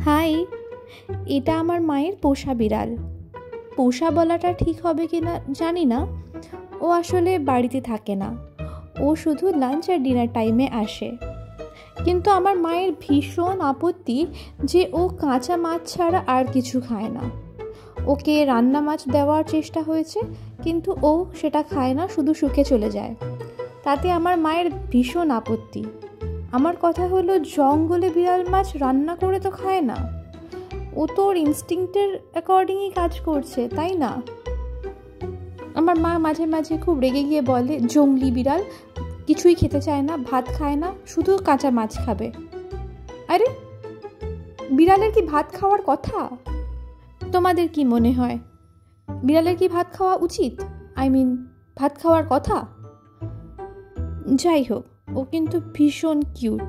High, এটা আমার মায়ের পোষা বিড়াল। পোষা বলাটা ঠিক হবে কি না জানি না। ও আসলে বাড়িতে থাকে না, ও শুধু লাঞ্চ আর ডিনার টাইমে আসে। কিন্তু আমার মায়ের ভীষণ আপত্তি যে ও কাঁচা মাছ ছাড়া আর কিছু খায় না। ওকে রান্না মাছ দেওয়ার চেষ্টা হয়েছে, কিন্তু ও সেটা খায় না, শুধু শুকে চলে যায়। তাতে আমার মায়ের ভীষণ আপত্তি। আমার কথা হলো, জঙ্গলে বিড়াল মাছ রান্না করে তো খায় না, ও তো ওর ইনস্টিংক্টের অ্যাকর্ডিংই কাজ করছে, তাই না? আমার মা মাঝে মাঝে খুব রেগে গিয়ে বলে, জংলি বিড়াল, কিছুই খেতে চায় না, ভাত খায় না, শুধু কাঁচা মাছ খাবে। আরে, বিড়ালের কি ভাত খাওয়ার কথা? তোমাদের কি মনে হয়, বিড়ালের কি ভাত খাওয়া উচিত? ভাত খাওয়ার কথা? যাই হোক, ও কিন্তু ভীষণ কিউট।